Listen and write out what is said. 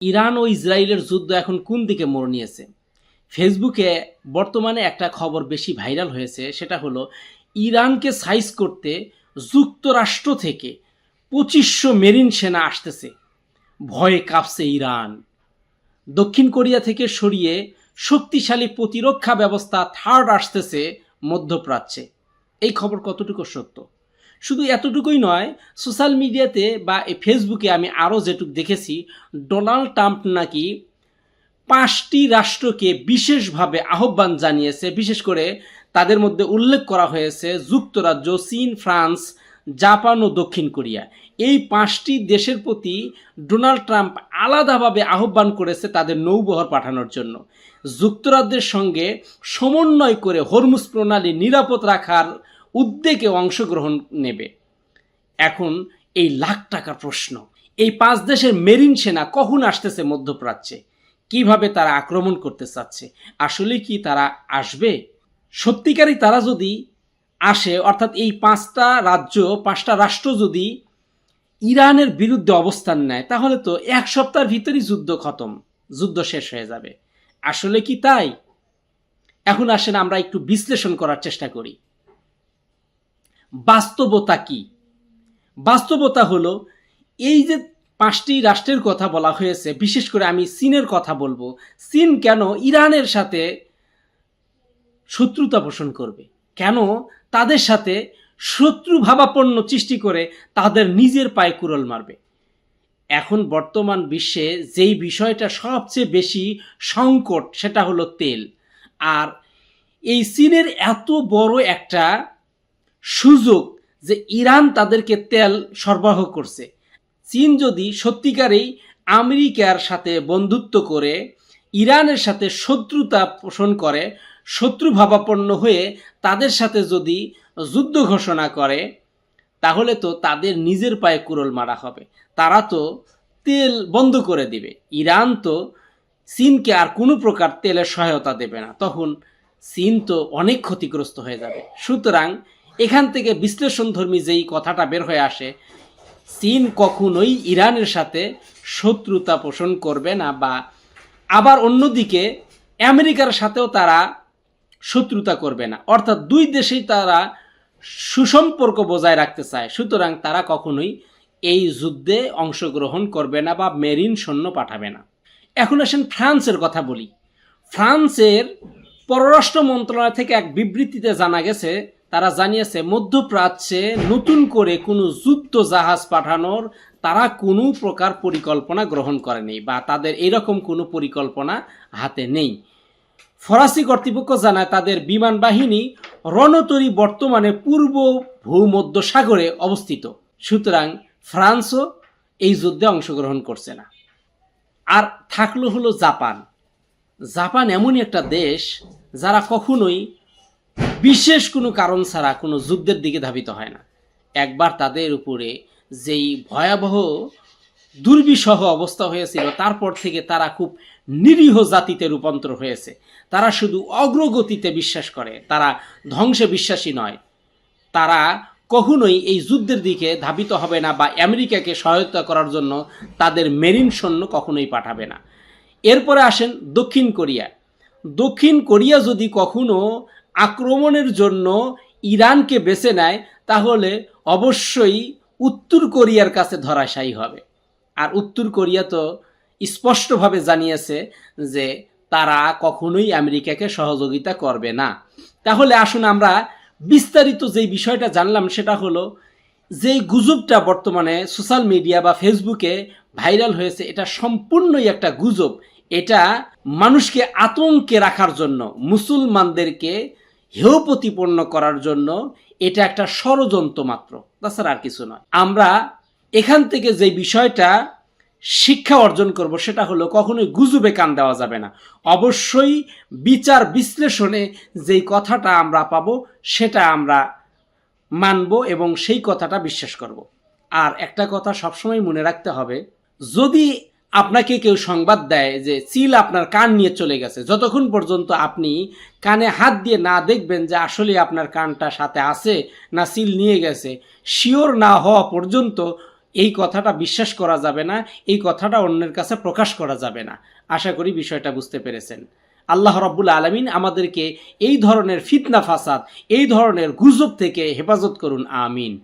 Iran ও ইসরায়েলের যুদ্ধ এখন কোন দিকে মোড় নিয়েছে? ফেসবুকে বর্তমানে একটা খবর বেশি ভাইরাল হয়েছে, সেটা হলো ইরানকে সাইজ করতে যুক্তরাষ্ট্র থেকে 2500 মেরিন সেনা আসতেছে। ভয়ে কাঁপছে ইরান। দক্ষিণ কোরিয়া থেকে সরিয়ে শক্তিশালী প্রতিরক্ষা ব্যবস্থা থার্ড আসতেছে মধ্যপ্রাচ্যে। এই খবর কতটুকু সত্য? শুধু এতটুকুই নয়, সোশ্যাল মিডিয়াতে বা এই ফেসবুকে আমি আরও যেটুকু দেখেছি, ডোনাল্ড ট্রাম্প নাকি 5টি রাষ্ট্রকে বিশেষভাবে আহ্বান জানিয়েছে। বিশেষ করে তাদের মধ্যে উল্লেখ করা হয়েছে যুক্তরাজ্য, চীন, ফ্রান্স, জাপান ও দক্ষিণ কোরিয়া। এই 5টি দেশের প্রতি ডোনাল্ড ট্রাম্প আলাদাভাবে আহ্বান করেছে তাদের নৌবহর পাঠানোর জন্য। যুক্তরাজ্যের সঙ্গে সমন্বয় করে হরমুজ প্রণালী নিরাপদ রাখার উদ্যোগে অংশগ্রহণ নেবে। এখন এই লাখ টাকার প্রশ্ন, এই 5 দেশের মেরিন সেনা কখন আসতেছে মধ্যপ্রাচ্যে? কিভাবে তারা আক্রমণ করতে চাচ্ছে? আসলে কি তারা আসবে? সত্যিকারই তারা যদি আসে, অর্থাৎ এই 5টা রাষ্ট্র যদি ইরানের বিরুদ্ধে অবস্থান নেয়, তাহলে তো 1 সপ্তাহের ভিতরেই যুদ্ধ খতম, যুদ্ধ শেষ হয়ে যাবে। আসলে কি তাই? এখন আসেন আমরা একটু বিশ্লেষণ করার চেষ্টা করি। বাস্তবতা কি? বাস্তবতা হলো, এই যে 5টি রাষ্ট্রের কথা বলা হয়েছে, বিশেষ করে আমি চীনের কথা বলবো। চীন কেন ইরানের সাথে শত্রুতা পোষণ করবে? কেন তাদের সাথে শত্রু ভাবাপন্ন সৃষ্টি করে তাদের নিজের পায়ে কুড়োল মারবে? এখন বর্তমান বিশ্বে যেই বিষয়টা সবচেয়ে বেশি সংকট, সেটা হলো তেল। আর এই চীনের এত বড় একটা সুযোগ যে ইরান তাদেরকে তেল সরবরাহ করছে। চীন যদি সত্যিকারেই আমেরিকার সাথে বন্ধুত্ব করে ইরানের সাথে শত্রুতা পোষণ করে, শত্রুভাবাপন্ন হয়ে তাদের সাথে যদি যুদ্ধ ঘোষণা করে, তাহলে তো তাদের নিজের পায়ে কুড়োল মারা হবে। তারা তো তেল বন্ধ করে দিবে। ইরান তো চীনকে আর কোনো প্রকার তেলের সহায়তা দেবে না। তখন চীন তো অনেক ক্ষতিগ্রস্ত হয়ে যাবে। সুতরাং এখান থেকে বিশ্লেষণধর্মী যেই কথাটা বের হয়ে আসে, চীন কখনোই ইরানের সাথে শত্রুতা পোষণ করবে না, বা আবার অন্যদিকে আমেরিকার সাথেও তারা শত্রুতা করবে না। অর্থাৎ দুই দেশেই তারা সুসম্পর্ক বজায় রাখতে চায়। সুতরাং তারা কখনোই এই যুদ্ধে অংশগ্রহণ করবে না বা মেরিন সৈন্য পাঠাবে না। এখন আসেন ফ্রান্সের কথা বলি। ফ্রান্সের পররাষ্ট্র মন্ত্রণালয় থেকে এক বিবৃতিতে জানা গেছে, তারা জানিয়েছে মধ্যপ্রাচ্যে নতুন করে কোনো যুদ্ধ জাহাজ পাঠানোর তারা কোনো প্রকার পরিকল্পনা গ্রহণ করেনি, বা তাদের এরকম কোনো পরিকল্পনা হাতে নেই। ফরাসি কর্তৃপক্ষ জানায় তাদের বিমান বাহিনী রণতরী বর্তমানে পূর্ব ভূমধ্য সাগরে অবস্থিত। সুতরাং ফ্রান্সও এই যুদ্ধে অংশগ্রহণ করছে না। আর থাকলো হলো জাপান। জাপান এমনই একটা দেশ যারা কখনোই বিশেষ কোনো কারণ ছাড়া কোনো যুদ্ধের দিকে ধাবিত হয় না। একবার তাদের উপরে যেই ভয়াবহ দুর্বিষহ অবস্থা হয়েছিল, তারপর থেকে তারা খুব নিরীহ জাতিতে রূপান্তর হয়েছে। তারা শুধু অগ্রগতিতে বিশ্বাস করে, তারা ধ্বংসে বিশ্বাসী নয়। তারা কখনোই এই যুদ্ধের দিকে ধাবিত হবে না, বা আমেরিকাকে সহায়তা করার জন্য তাদের মেরিন সৈন্য কখনোই পাঠাবে না। এরপরে আসেন দক্ষিণ কোরিয়া। দক্ষিণ কোরিয়া যদি কখনো আক্রমণের জন্য ইরানকে বেছে নেয়, তাহলে অবশ্যই উত্তর কোরিয়ার কাছে ধরাশায়ী হবে। আর উত্তর কোরিয়া তো স্পষ্টভাবে জানিয়েছে যে তারা কখনোই আমেরিকাকে সহযোগিতা করবে না। তাহলে আসুন আমরা বিস্তারিত যেই বিষয়টা জানলাম, সেটা হলো যেই গুজবটা বর্তমানে সোশ্যাল মিডিয়া বা ফেসবুকে ভাইরাল হয়েছে, এটা সম্পূর্ণই একটা গুজব। এটা মানুষকে আতঙ্কে রাখার জন্য, মুসলমানদেরকে হেয় প্রতিপন্ন করার জন্য এটা একটা ষড়যন্ত্র মাত্র, তাছাড়া আর কিছু নয়। আমরা এখান থেকে যে বিষয়টা শিক্ষা অর্জন করব, সেটা হলো কখনোই গুজবে কান দেওয়া যাবে না। অবশ্যই বিচার বিশ্লেষণে যেই কথাটা আমরা পাবো, সেটা আমরা মানব এবং সেই কথাটা বিশ্বাস করব। আর একটা কথা সবসময় মনে রাখতে হবে, যদি আপনাকে কেউ সংবাদ দেয় যে চিল আপনার কান নিয়ে চলে গেছে, যতক্ষণ পর্যন্ত আপনি কানে হাত দিয়ে না দেখবেন যে আসলে আপনার কানটা সাথে আছে না চিল নিয়ে গেছে, শিওর না হওয়া পর্যন্ত এই কথাটা বিশ্বাস করা যাবে না, এই কথাটা অন্যের কাছে প্রকাশ করা যাবে না। আশা করি বিষয়টা বুঝতে পেরেছেন। আল্লাহ রাব্বুল আলামিন আমাদেরকে এই ধরনের ফিতনা ফাসাদ, এই ধরনের গুজব থেকে হেফাজত করুন। আমিন।